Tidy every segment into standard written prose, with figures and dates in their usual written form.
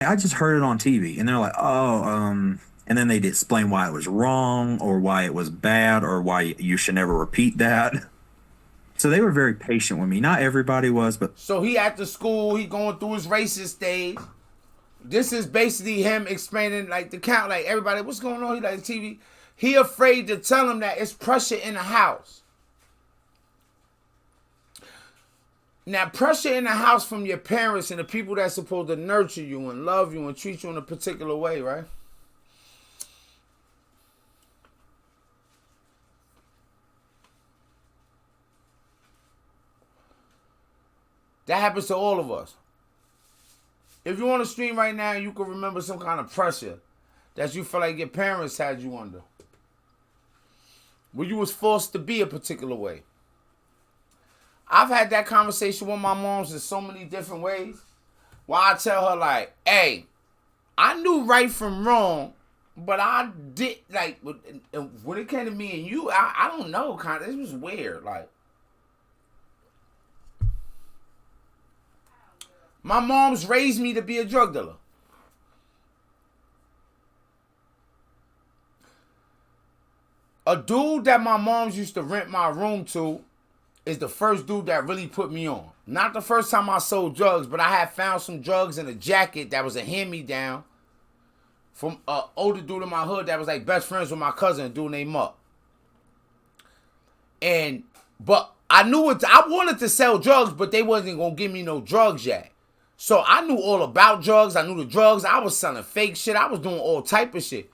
I just heard it on TV, and they're like, oh, and then they'd explain why it was wrong or why it was bad or why you should never repeat that. So they were very patient with me. Not everybody was, but So he at the school, he going through his racist stage. This is basically him explaining like the count, like everybody, what's going on? He like TV. He afraid to tell him that it's pressure in the house. Now, pressure in the house from your parents and the people that's supposed to nurture you and love you and treat you in a particular way, right? That happens to all of us. If you're on the stream right now, you can remember some kind of pressure that you feel like your parents had you under. Where you was forced to be a particular way. I've had that conversation with my moms in so many different ways. Where I tell her like, hey, I knew right from wrong, but I did like when it came to me and you, I don't know, kind of it was weird. Like my mom's raised me to be a drug dealer. A dude that my mom's used to rent my room to is the first dude that really put me on. Not the first time I sold drugs, but I had found some drugs in a jacket that was a hand-me-down from an older dude in my hood that was like best friends with my cousin, a dude named Muck. But I knew it. I wanted to sell drugs, but they wasn't gonna give me no drugs yet. So I knew all about drugs. I knew the drugs. I was selling fake shit. I was doing all type of shit.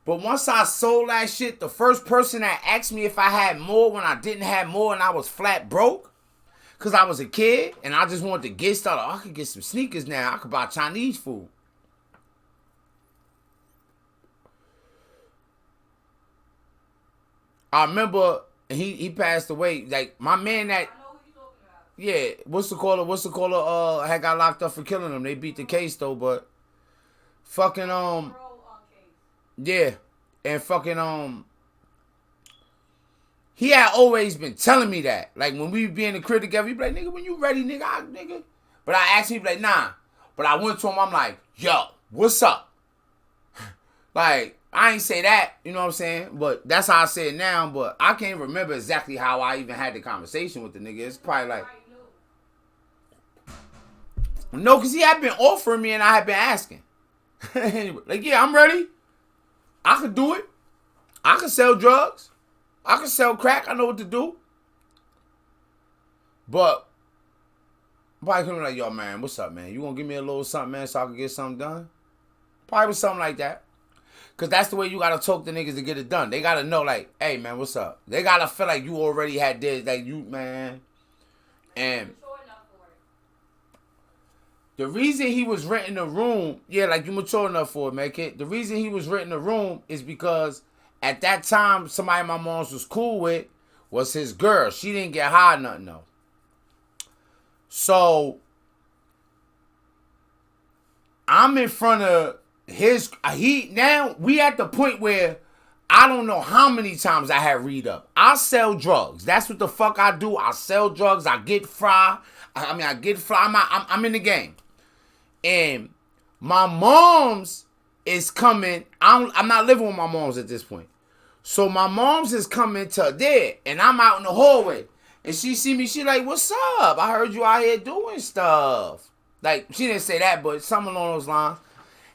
But once I sold that shit, the first person that asked me if I had more when I didn't have more and I was flat broke, because I was a kid and I just wanted to get started. Oh, I could get some sneakers now. I could buy Chinese food. I remember he passed away. Like my man that yeah, what's the caller? Had got locked up for killing him. They beat the case though, but fucking yeah, and fucking he had always been telling me that. Like when we be in the crib together, he be like, nigga, when you ready, nigga. But I asked him, he be like, nah. But I went to him, I'm like, yo, what's up? Like, I ain't say that, you know what I'm saying? But that's how I say it now, but I can't remember exactly how I even had the conversation with the nigga. It's probably like, no, because he had been offering me and I had been asking. Anyway, like, yeah, I'm ready. I could do it. I could sell drugs. I can sell crack. I know what to do. But probably could be like, yo, man, what's up, man? You gonna give me a little something, man, so I can get something done? Probably was something like that. Because that's the way you gotta talk to niggas to get it done. They gotta know, like, hey, man, what's up? They gotta feel like you already had this, like, you, man. And the reason he was renting the room, yeah, like, you mature enough for it, man, kid. The reason he was renting the room is because at that time, somebody my mom's was cool with was his girl. She didn't get high, nothing, though. So, I'm in front of now we at the point where I don't know how many times I had read up. I sell drugs. That's what the fuck I do. I sell drugs. I get fly. I get fly. I'm in the game. And my mom's is coming. I'm not living with my mom's at this point. So my mom's is coming to there. And I'm out in the hallway. And she see me. She like, what's up? I heard you out here doing stuff. Like, she didn't say that, but something along those lines.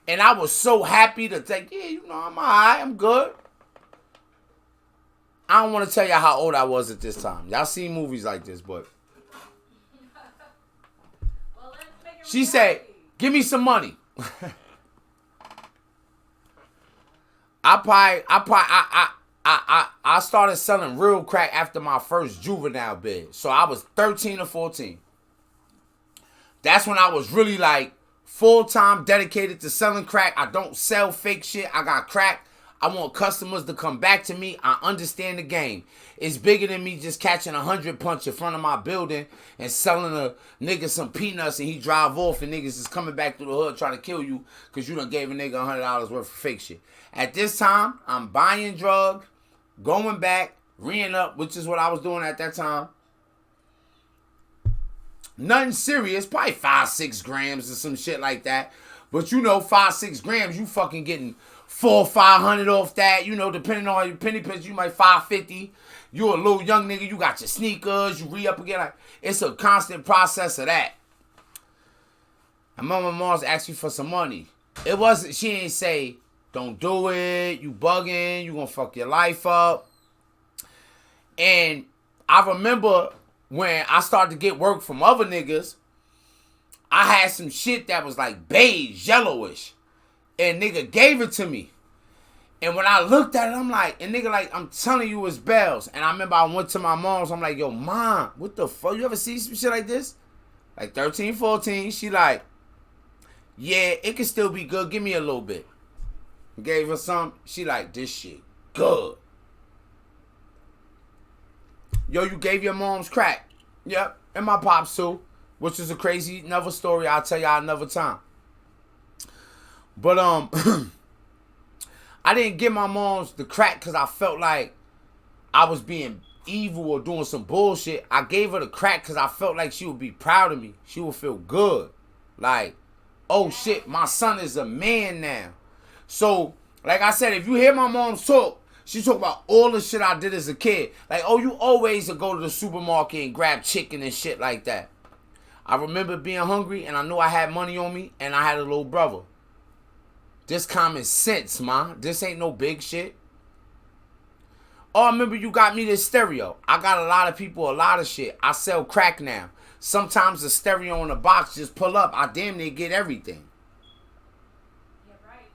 And I was so happy to take, yeah, you know, I'm all right. I'm good. I don't want to tell y'all how old I was at this time. Y'all seen movies like this, but well, she said, give me some money. I started selling real crack after my first juvenile bid. So I was 13 or 14. That's when I was really like full-time dedicated to selling crack. I don't sell fake shit. I got crack. I want customers to come back to me. I understand the game. It's bigger than me just catching 100 punch in front of my building and selling a nigga some peanuts and he drive off and niggas is coming back through the hood trying to kill you because you done gave a nigga $100 worth of fake shit. At this time, I'm buying drugs, going back, reeing up, which is what I was doing at that time. Nothing serious, probably 5-6 grams or some shit like that. But you know, 5-6 grams, you fucking getting 400-500 off that. You know, depending on your penny pinch, you might 550. You a little young nigga, you got your sneakers, you re-up again. Like, it's a constant process of that. And my mom's asked you for some money. It wasn't, she ain't say, don't do it, you bugging, you gonna fuck your life up. And I remember when I started to get work from other niggas, I had some shit that was like beige, yellowish. And nigga gave it to me. And when I looked at it, I'm like, and nigga like, I'm telling you it's bells. And I remember I went to my mom's, I'm like, yo, mom, what the fuck? You ever see some shit like this? Like 13, 14, she like, yeah, it can still be good. Give me a little bit. Gave her some. She like, this shit good. Yo, you gave your mom's crack. Yep. And my pops too. Which is a crazy another story I'll tell y'all another time. But I didn't give my mom's the crack because I felt like I was being evil or doing some bullshit. I gave her the crack because I felt like she would be proud of me. She would feel good. Like, oh shit, my son is a man now. So, like I said, if you hear my mom's talk, she talk about all the shit I did as a kid. Like, oh, you always would go to the supermarket and grab chicken and shit like that. I remember being hungry and I knew I had money on me and I had a little brother. This common sense, ma. This ain't no big shit. Oh, I remember you got me this stereo. I got a lot of people, a lot of shit. I sell crack now. Sometimes the stereo in the box just pull up. I damn near get everything. Yeah, right.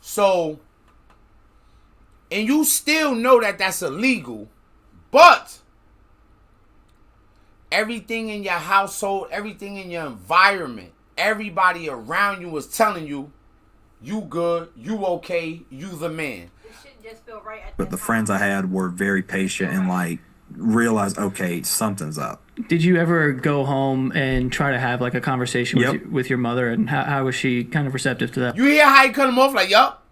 So, and you still know that that's illegal, but everything in your household, everything in your environment, everybody around you is telling you, you good, you okay, you the man. It shouldn't just feel right at But that the time. friends I had were very patient and like realized, okay, something's up. Did you ever go home and try to have like a conversation Yep. with your mother, and how was she kind of receptive to that? You hear how he cut him off like, yup.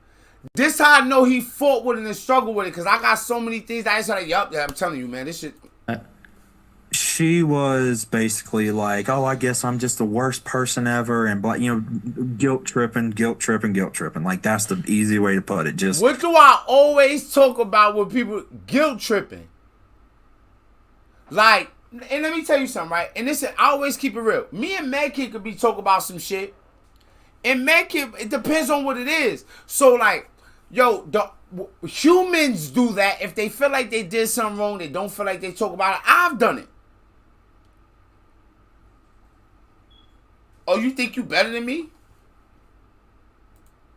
This how I know he fought with it and struggled with it, because I got so many things that I just like, yup, yeah, I'm telling you, man, this shit. She was basically like, oh, I guess I'm just the worst person ever, and guilt tripping. Like, that's the easy way to put it. Just What do I always talk about with people guilt tripping? Like, and let me tell you something, right? And this, I always keep it real. Me and Mad Kid could be talking about some shit, and Mad Kid, it depends on what it is. So, like, yo, humans do that if they feel like they did something wrong. They don't feel like they talk about it. I've done it. Oh, you think you better than me?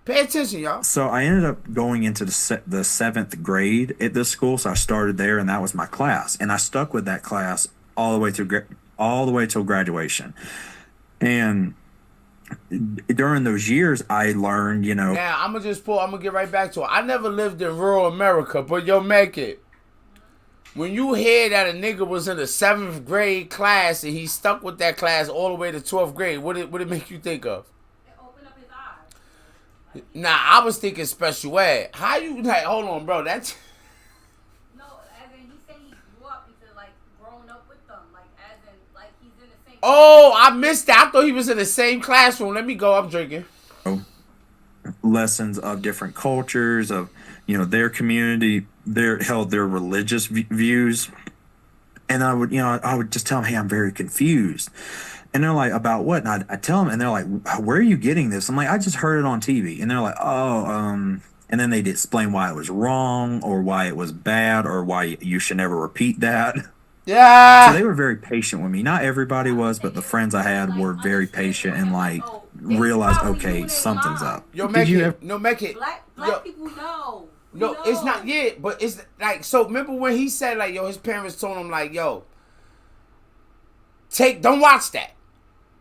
Pay attention, y'all. so I ended up going into the 7th grade at this school. So I started there, and that was my class, and I stuck with that class all the way till graduation. And during those years, I learned, Now, I'm gonna get right back to it. I never lived in rural America, but yo, make it. When you hear that a nigga was in the 7th grade class and he stuck with that class all the way to 12th grade, what it make you think of? It opened up his eyes. Nah, I was thinking special ed. How you, like, hold on, bro, that's... No, as in he said he grew up into like growing up with them, like as in like he's in the same. Oh, I missed that. I thought he was in the same classroom. Let me go, I'm drinking. lessons of different cultures, of their community, their religious views. And I would just tell them, hey, I'm very confused. And they're like, about what? And I tell them, and they're like, where are you getting this? I'm like, I just heard it on TV. And they're like, oh, and then they'd explain why it was wrong, or why it was bad, or why you should never repeat that. Yeah. So they were very patient with me. Not everybody was, but the friends I had were very patient and like realized, okay, something's up. Yo, Did make you it. ever- No, make it. Black Yo, people know. No, We it's know. not yet, but it's like, so remember when he said, like, yo, his parents told him, like, yo, don't watch that.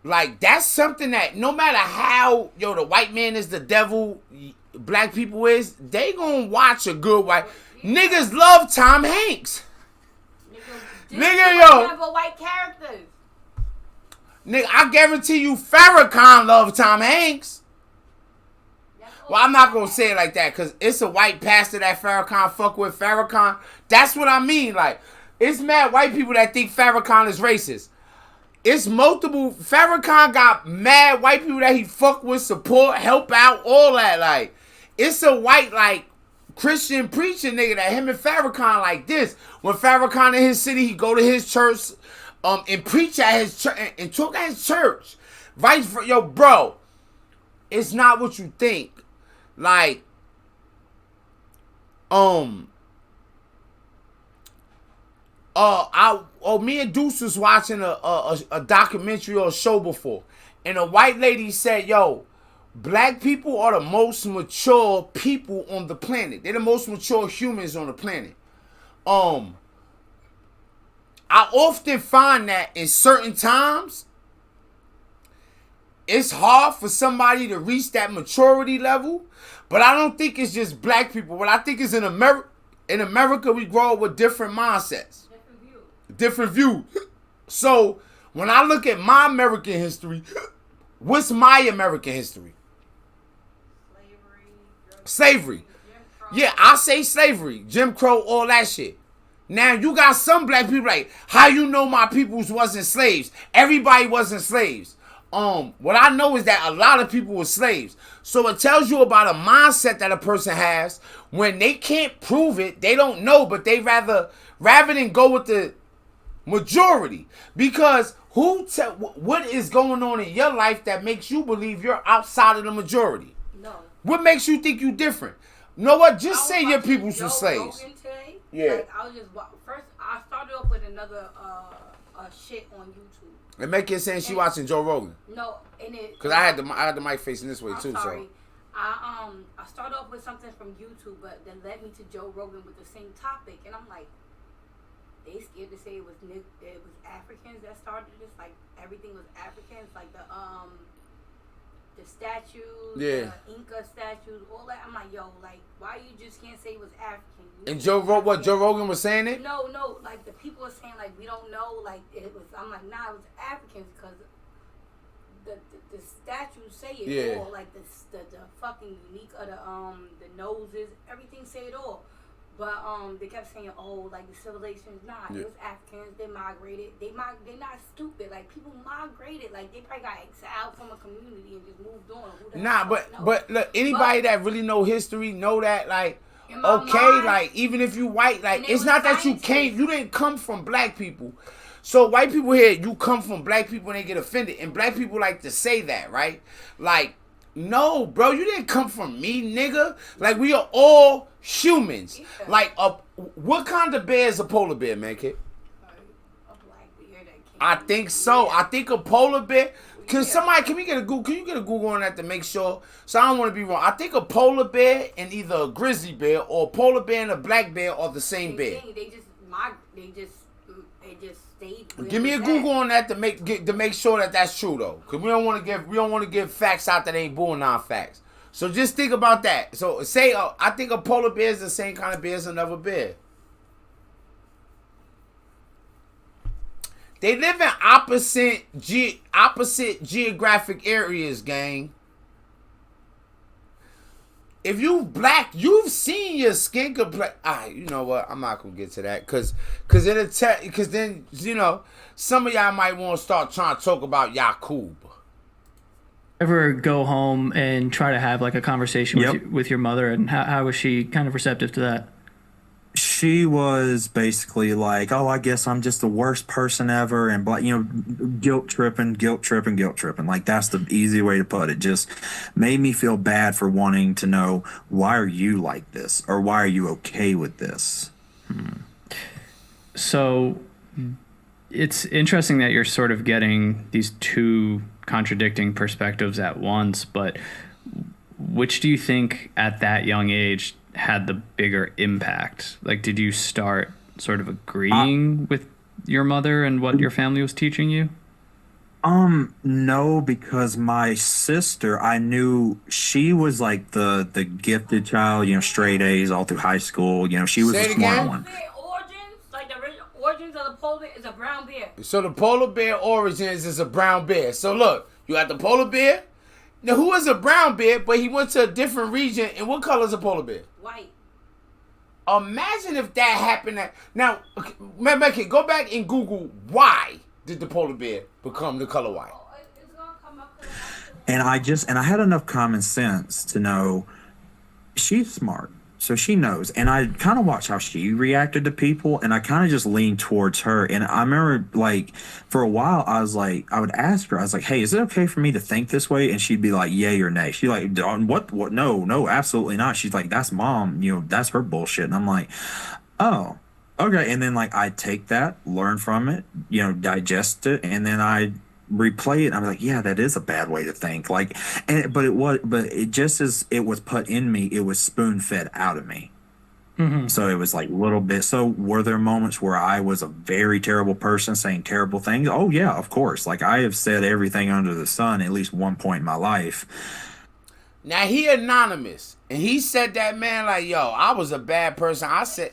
Like, that's something that no matter how, the white man is the devil, black people is, they gonna watch a good white. Niggas love Tom Hanks. Nigga, yo. Have a white characters. Nigga, I guarantee you Farrakhan love Tom Hanks. Well, I'm not gonna say it like that, because it's a white pastor that Farrakhan fuck with. Farrakhan, that's what I mean. Like, it's mad white people that think Farrakhan is racist. It's multiple. Farrakhan got mad white people that he fuck with, support, help out, all that. Like, it's a white, like, Christian preacher nigga that him and Farrakhan like this. When Farrakhan in his city, he go to his church, and preach at his church and talk at his church. Vice versa, yo, bro. It's not what you think. Like, me and Deuce was watching a documentary or a show before, and a white lady said, "Yo, black people are the most mature people on the planet. They're the most mature humans on the planet." I often find that in certain times, it's hard for somebody to reach that maturity level, but I don't think it's just black people. What I think is in America, we grow up with different mindsets. Different view. So when I look at my American history, what's my American history? Slavery. Yeah, I say slavery, Jim Crow, all that shit. Now you got some black people like, how you know my peoples wasn't slaves? Everybody wasn't slaves. What I know is that a lot of people were slaves. So it tells you about a mindset that a person has when they can't prove it, they don't know, but they rather than go with the majority. Because what is going on in your life that makes you believe you're outside of the majority? No. What makes you think you different? You know what? Just say your peoples were slaves. Today, Yeah. Like, I was just first. I started off with another shit on YouTube. And make it saying she watching Joe Rogan. No, and it. Cause I had the mic facing this way I'm too. sorry. So I started off with something from YouTube, but then led me to Joe Rogan with the same topic, and I'm like, they scared to say it was Africans that started this. Like everything was Africans, like the statues, Yeah. the Inca statues, all that. I'm like, yo, like why you just can't say it was African? and Joe Rogan was saying it. No, like the people are saying like we don't know, like it was. I'm like, nah, it was Africans because the statues say it Yeah. all, like the fucking unique of the noses, everything say it all. But they kept saying, oh, like the civilization's not. Yeah. It was Africans. They migrated. They're not stupid. Like people migrated. Like they probably got exiled from a community and just moved on. Who the Nah, hell knows? but look, anybody that really know history know that, like, In my okay, mind, like even if you white, like and it it's was not that you scientists. you didn't come from black people. So white people here, you come from black people and they get offended, and black people like to say that, right? Like, no, bro, you didn't come from me, nigga. Like we are all humans. Yeah. Like what kind of bear is a polar bear, man, kid? A black bear that came. I think so. I think a polar bear. Can Yeah. we get a Google? Can you get a Google on that to make sure? So I don't want to be wrong. I think a polar bear and either a grizzly bear or a polar bear and a black bear are the same bear. They just stayed. where Give me they a was Google at. on that to make sure that that's true though, because we don't want to give facts out that ain't bull non-facts. So just think about that. So say I think a polar bear is the same kind of bear as another bear. They live in opposite geographic areas, gang. If you black, you've seen your skin complexion. You know what? I'm not gonna get to that because then you know some of y'all might want to start trying to talk about Yakub. Ever go home and try to have like a conversation Yep. with your mother, and how was she kind of receptive to that? She was basically like, "Oh, I guess I'm just the worst person ever," and guilt tripping. Like that's the easy way to put it. Just made me feel bad for wanting to know, why are you like this, or why are you okay with this? So it's interesting that you're sort of getting these two contradicting perspectives at once, but which do you think at that young age had the bigger impact? Like, did you start sort of agreeing with your mother and what your family was teaching you? No, because my sister, I knew she was like the gifted child, straight A's all through high school. She was Say the it smart again? one. Bear origins, like the original origins of the polar bear is a brown bear. So the polar bear origins is a brown bear. So look, you got the polar bear. Now who is a brown bear, but he went to a different region, and what color is a polar bear? White. Imagine if that happened. Now, okay, go back and Google why. did the polar bear become the color white? Oh, it's gonna come up to the And I had enough common sense to know she's smart. So she knows. And I kind of watched how she reacted to people, and I kind of just leaned towards her. And I remember, like, for a while, I was like, I would ask her, I was like, hey, is it okay for me to think this way? And she'd be like, yay or nay. She's like, what, no, absolutely not. She's like, that's mom, that's her bullshit. And I'm like, oh, okay. And then, like, I take that, learn from it, digest it, and then I replay it. And I'm like, yeah, that is a bad way to think. Like, but it just as it was put in me, it was spoon fed out of me. So it was like little bit. So were there moments where I was a very terrible person saying terrible things? Oh yeah, of course. Like, I have said everything under the sun at least one point in my life. Now he anonymous, and he said that, man, like, yo, I was a bad person. I said,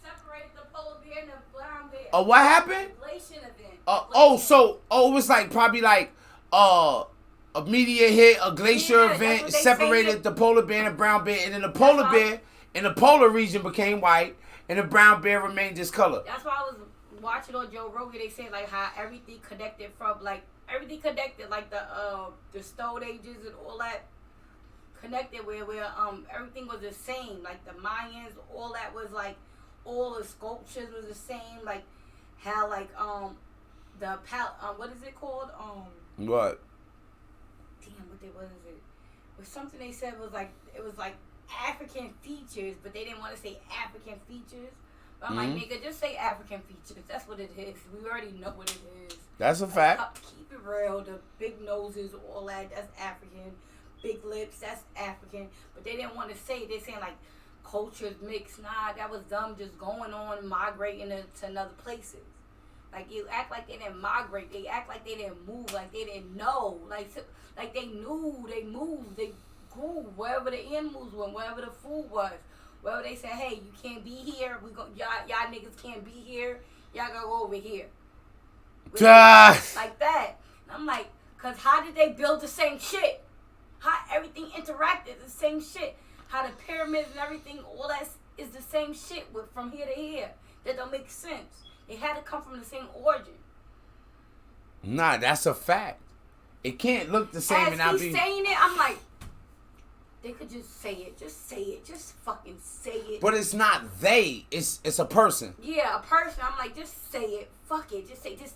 separate the polar bear and the brown bear. oh, what happened? Inflation event. It was like probably like a meteor hit, a glacier Yeah, that's event what they separated say. the polar bear and the brown bear, and then the polar bear in the polar region became white, and the brown bear remained this color. That's why I was watching on Joe Rogan. They say like how everything connected like the Stone Ages and all that connected where everything was the same. Like the Mayans, all that was like all the sculptures was the same. Like how like what is it called? What? Damn, what is it? It was something they said was like it was like African features, but they didn't want to say African features. But I'm like, nigga, just say African features. That's what it is. We already know what it is. That's a Like, fact. keep it real. The big noses, all that, that's African. Big lips, that's African. But they didn't want to say it. They're saying like cultures mixed. Nah, that was them just going on, migrating to another places. Like, you act like they didn't migrate. They act like they didn't move. Like they didn't know. Like they knew. They moved. They grew wherever the animals went, wherever the food was. Wherever they said, hey, you can't be here. Y'all niggas can't be here. Y'all gotta go over here. Like that. And I'm like, cause how did they build the same shit? How everything interacted the same shit? How the pyramids and everything, all that is the same shit from here to here. That don't make sense. They had to come from the same origin. Nah, that's a fact. It can't look the same and not As be. he's saying it, I'm like, they could just say it. Just say it. Just fucking say it. But it's not they. It's a person. Yeah, a person. I'm like, just say it. Fuck it. Just say this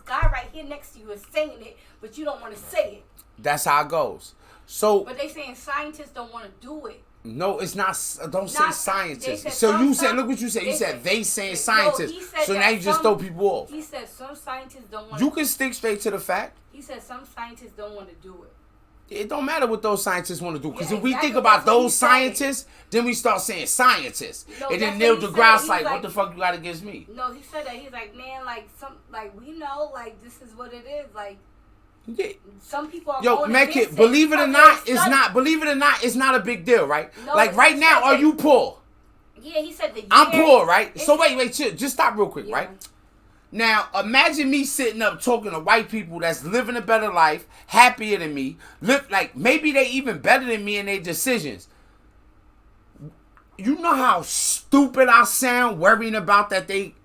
guy right here next to you is saying it, but you don't want to say it. That's how it goes. So. But they saying scientists don't want to do it. No, it's not. Don't say Not- scientists. they said So you some- said, look what you said. You they said said- they saying No, scientists. he said So that now you just some- throw people off. He said some scientists don't want You to. can stick straight to the fact. He said some scientists don't want to do it. It don't matter what those scientists want to do. Because Yeah, if we exactly. think about That's what those he said. scientists, then we start saying scientists. No, and then that's Neil what he deGrasse said. like, He's what like- the fuck you got against me? No, he said that. He's like, man, we know, like, this is what it is. Like, Yeah. some people are Yo, going make against it. Believe it or because not, they it's study- not. Believe it or not, it's not a big deal, right? No, like right he now, said are that- you poor? Yeah, he said the I'm year- poor, right? it's- So wait, chill. Just stop real quick, Yeah. right? Now, imagine me sitting up talking to white people that's living a better life, happier than me, like maybe they even better than me in their decisions. You know how stupid I sound worrying about that they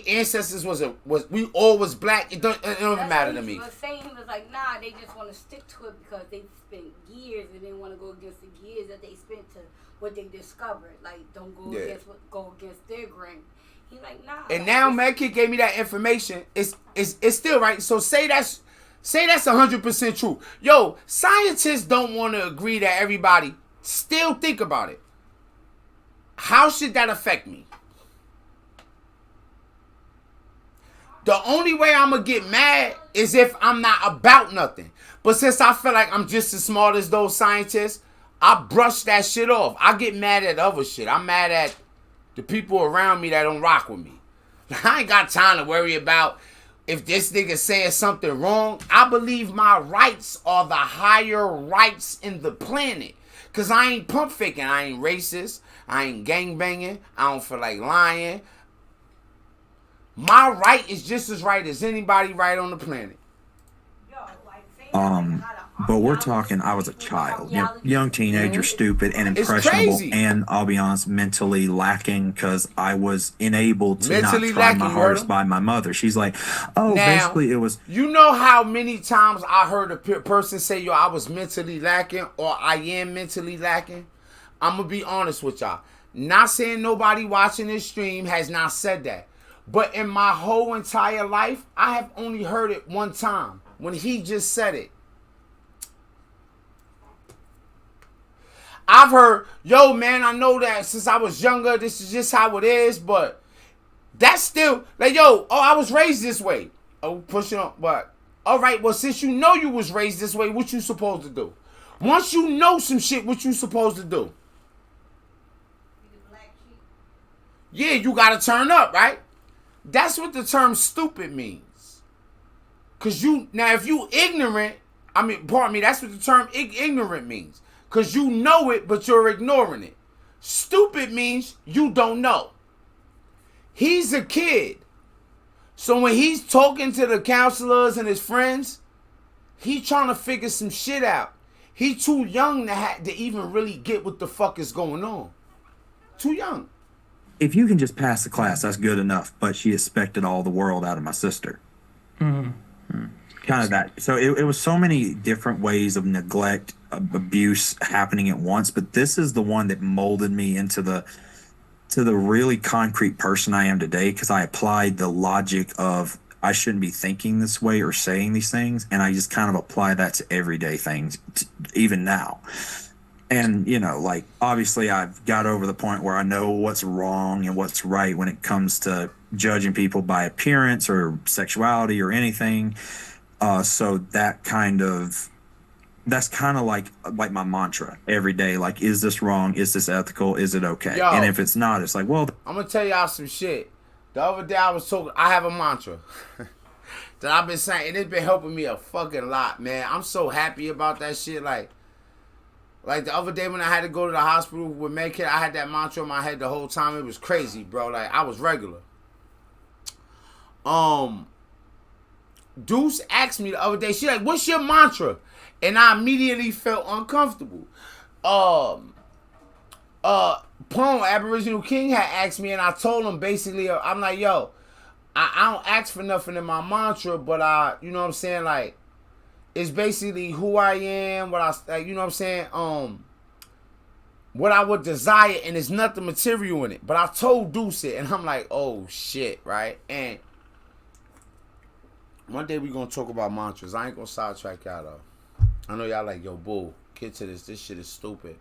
ancestors was we all was black. It don't even That's matter what to he me. was saying. He was like, nah, they just want to stick to it because they spent years and they want to go against the years that they spent to what they discovered. Like, don't go against their grain. He's like, nah. And like, now this- Medkit gave me that information. It's still right. So say that's 100% true. Yo, scientists don't want to agree that everybody. Still think about it. How should that affect me? The only way I'm going to get mad is if I'm not about nothing. But since I feel like I'm just as smart as those scientists, I brush that shit off. I get mad at other shit. I'm mad at the people around me that don't rock with me. I ain't got time to worry about if this nigga saying something wrong. I believe my rights are the higher rights in the planet. Because I ain't pump faking. I ain't racist. I ain't gangbanging. I don't feel like lying. My right is just as right as anybody right on the planet. Yo, like, saying that, like, how the But we're talking, I was a child, young teenager, stupid and It's impressionable, crazy. and I'll be honest, mentally lacking because I was enabled to Mentally not try my lacking, hardest Myrtle. by my mother. She's like, oh, Now, basically it was, you know how many times I heard a person say, yo, I was mentally lacking or I am mentally lacking? I'm going to be honest with y'all. Not saying nobody watching this stream has not said that. But in my whole entire life, I have only heard it one time when he just said it. I've heard, yo, man, I know that since I was younger, this is just how it is, but that's still, like, yo, oh, I was raised this way. Oh, pushing up, but, all right, well, since you know you was raised this way, what you supposed to do? Once you know some shit, what you supposed to do? Yeah, you gotta turn up, right? That's what the term stupid means. Cause now if you ignorant, pardon me, that's what the term ignorant means. Cause you know it, but you're ignoring it. Stupid means you don't know. He's a kid. So when he's talking to the counselors and his friends, he's trying to figure some shit out. He too young to even really get what the fuck is going on. Too young. if you can just pass the class, that's good enough. But she expected all the world out of my sister. Kind of that. So it was so many different ways of neglect, abuse happening at once. But this is the one that molded me into the really concrete person I am today, because I applied the logic of I shouldn't be thinking this way or saying these things, and I just kind of apply that to everyday things, even now. And, you know, like, obviously I've got over the point where I know what's wrong and what's right when it comes to judging people by appearance or sexuality or anything. So that's kind of like my mantra every day. Like, is this wrong? Is this ethical? Is it okay? Yo. And if it's not, it's like, well, I'm gonna tell y'all some shit. The other day I have a mantra that I've been saying, and it's been helping me a fucking lot, man. I'm so happy about that shit. Like the other day when I had to go to the hospital with Medkit, I had that mantra in my head the whole time. It was crazy, bro. Like, I was regular. Deuce asked me the other day, she like, what's your mantra? And I immediately felt uncomfortable. Pone, Aboriginal King, had asked me, and I told him basically, I'm like, yo, I don't ask for nothing in my mantra, but you know what I'm saying, like, it's basically who I am, what I, like, you know what I'm saying, what I would desire, and there's nothing material in it. But I told Deuce it, and I'm like, oh shit, right? And one day we gonna talk about mantras. I ain't gonna sidetrack y'all though. I know y'all like, yo, bull, get to this. This shit is stupid.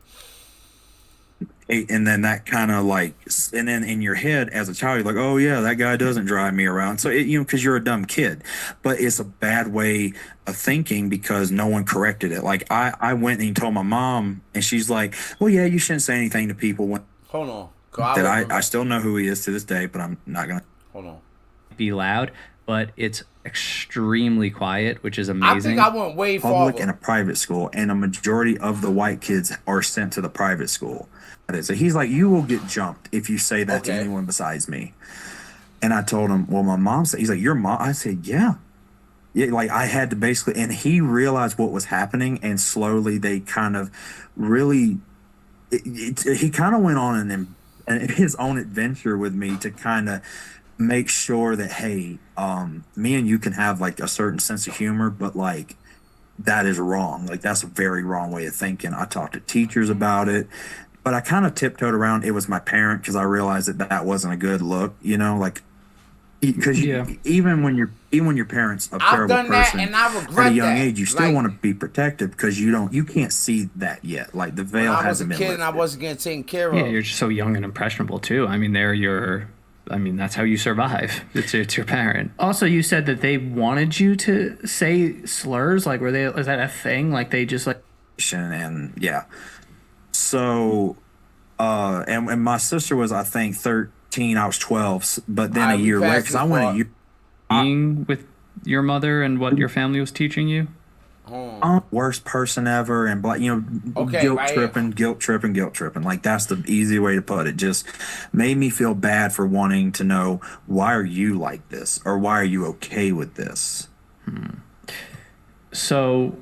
and then that kind of like, and then in your head as a child, you're like, oh yeah, that guy doesn't drive me around. So you know, because you're a dumb kid, but it's a bad way of thinking because no one corrected it. Like I went and told my mom, and she's like, well, yeah, you shouldn't say anything to people when Hold on. that I still know who he is to this day, but I'm not gonna. Hold on. Be loud, but it's extremely quiet, which is I amazing. think I went way Public farther. and a private school, and a majority of the white kids are sent to the private school. So he's like, you will get jumped if you say that to Okay. anyone besides me. And I told him, well, my mom said, he's like, your mom? I said, yeah. Yeah, like I had to basically, and he realized what was happening, and slowly they kind of really, he kind of went on his own adventure with me to kind of make sure that, hey, me and you can have like a certain sense of humor, but like that is wrong. Like that's a very wrong way of thinking. I talked to teachers about it, but I kind of tiptoed around. It was my parent, because I realized that wasn't a good look, you know, like because Yeah. even when your parents a I've terrible done that, person and I at regret a young that. age, you still Like, want to be protected because you can't see that yet. Like the when veil I was a hasn't been kid and I lifted. wasn't getting taken care of. Yeah, you're just so young and impressionable too. I mean, that's how you survive. It's your parent. Also, you said that they wanted you to say slurs. Like, is that a thing? Like, they just like. And yeah, so and my sister was, I think, 13, I was 12, but then Alright, a we year later, passed because I this went a part. year Being with your mother and what your family was teaching you. worst person ever, and Okay, guilt right tripping. Like that's the easy way to put it. Just made me feel bad for wanting to know, why are you like this, or why are you okay with this? So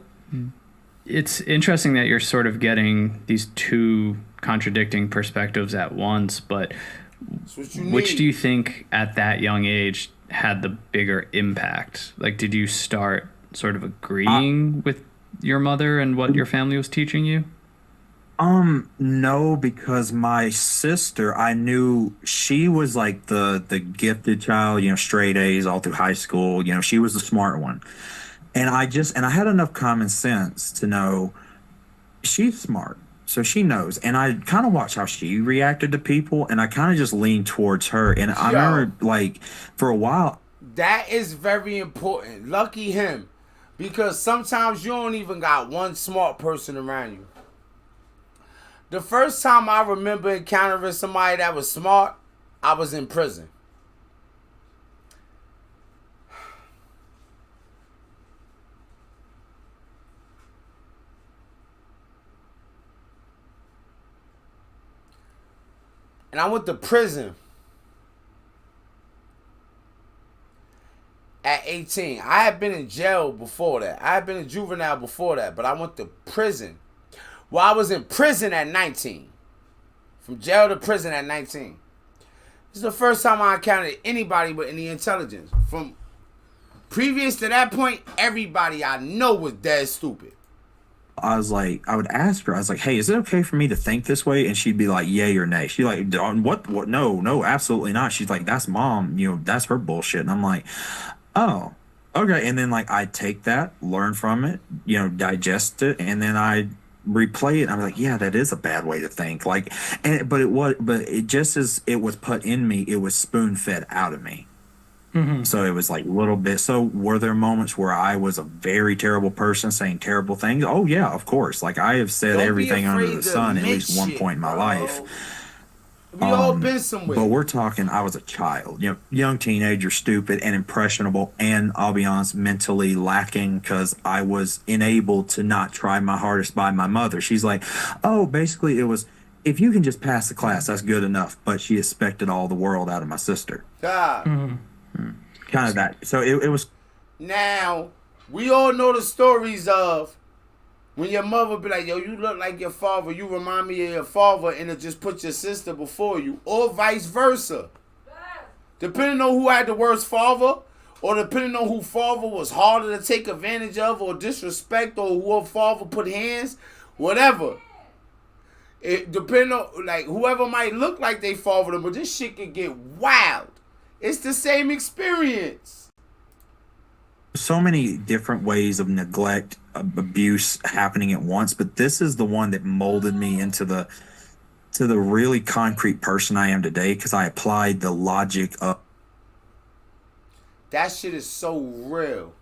It's interesting that you're sort of getting these two contradicting perspectives at once, but That's what you which need. do you think at that young age had the bigger impact? Like, did you start sort of agreeing with your mother and what your family was teaching you? No, because my sister, I knew she was like the gifted child, straight A's all through high school. She was the smart one. And I had enough common sense to know she's smart. So she knows. And I kind of watched how she reacted to people, and I kind of just leaned towards her. And I Yo. remember, like, for a while, That is very important. Lucky him. Because sometimes you don't even got one smart person around you. The first time I remember encountering somebody that was smart, I was in prison. And I went to prison at 18. I had been in jail before that. I had been a juvenile before that, but I went to prison. Well, I was in prison at 19. From jail to prison at 19. This is the first time I encountered anybody with any intelligence. From previous to that point, everybody I know was dead stupid. I was like, I would ask her, I was like, hey, is it okay for me to think this way? And she'd be like, yay or nay. She's like, what? No, absolutely not. She's like, that's mom, that's her bullshit. And I'm like, oh, okay. And then like, I take that, learn from it, digest it. And then I replay it. I'm like, yeah, that is a bad way to think. Like, but it just as it was put in me, it was spoon fed out of me. So it was like little bit. So were there moments where I was a very terrible person saying terrible things? Oh yeah, of course. Like I have said Don't be everything under afraid the to sun at admit least one shit, point in my bro. life. We all been somewhere. But we're talking, I was a child, young teenager, stupid and impressionable, and I'll be honest, mentally lacking because I was enabled to not try my hardest by my mother. She's like, oh, basically it was, if you can just pass the class, that's good enough. But she expected all the world out of my sister. God. Kind of that. So it was. Now, we all know the stories of when your mother be like, yo, you look like your father, you remind me of your father, and it just put your sister before you, or vice versa. Depending on who had the worst father, or depending on who father was harder to take advantage of or disrespect, or who father put hands, whatever. It depending on, like, whoever might look like they father them, but this shit can get wild. It's the same experience. So many different ways of neglect, abuse happening at once, but this is the one that molded me into the really concrete person I am today because I applied the logic That shit is so real.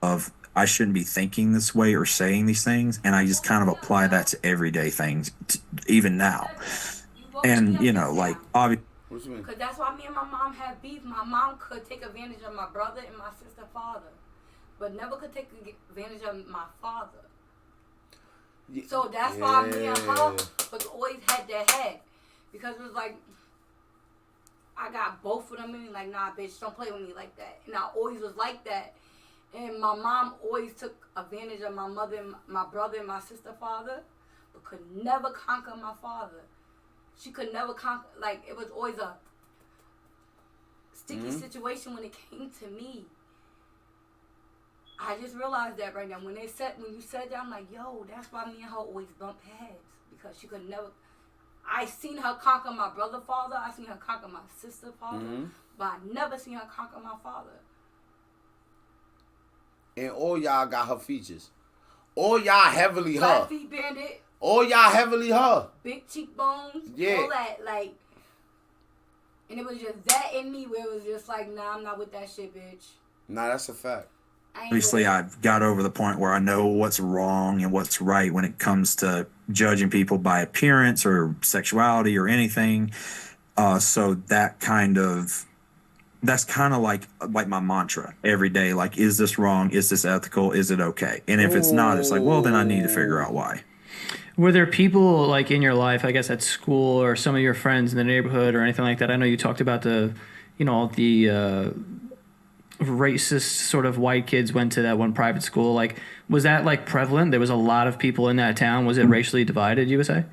of I shouldn't be thinking this way or saying these things, and I just kind of apply that to everyday things, even now. And like obviously. What you mean? Because that's why me and my mom had beef. My mom could take advantage of my brother and my sister father, but never could take advantage of my father. So that's why me and her was always head to head. Because it was like, I got both of them in, like, nah, bitch, don't play with me like that. And I always was like that. And my mom always took advantage of my mother and my brother and my sister father, but could never conquer my father. She could never conquer, like, it was always a sticky situation when it came to me. I just realized that right now. When you said that, I'm like, yo, that's why me and her always bump heads. Because she could never, I seen her conquer my brother father, I seen her conquer my sister father, but I never seen her conquer my father. And all y'all got her features. All y'all heavily her. Flat feet bandit, All y'all heavily her. big cheekbones, Yeah. all that, like, and it was just that in me where it was just like, nah, I'm not with that shit, bitch. Nah, that's a fact. I ain't Obviously, with it. I've got over the point where I know what's wrong and what's right when it comes to judging people by appearance or sexuality or anything. So that's kind of like my mantra every day. Like, is this wrong? Is this ethical? Is it okay? And if it's not, it's like, well, then I need to figure out why. Were there people like in your life, I guess at school or some of your friends in the neighborhood or anything like that? I know you talked about the racist sort of white kids went to that one private school. Like, was that like prevalent? There was a lot of people in that town. Was it racially divided, you would say?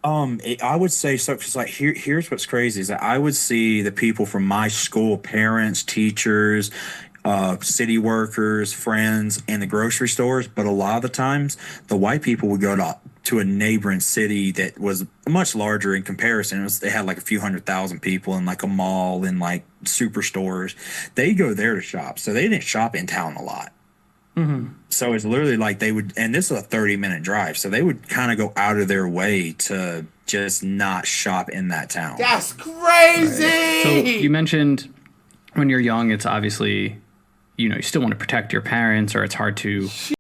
I would say so. Cause like here's what's crazy is that I would see the people from my school, parents, teachers, city workers, friends, in the grocery stores. But a lot of the times, the white people would go to a neighboring city that was much larger in comparison. They had like a few 100,000 people in like a mall and like superstores. They go there to shop, so they didn't shop in town a lot. So it's literally like they would, and this is a 30-minute drive, so they would kind of go out of their way to just not shop in that town. That's crazy. So you mentioned when you're young, it's obviously, you know, you still want to protect your parents, or it's hard to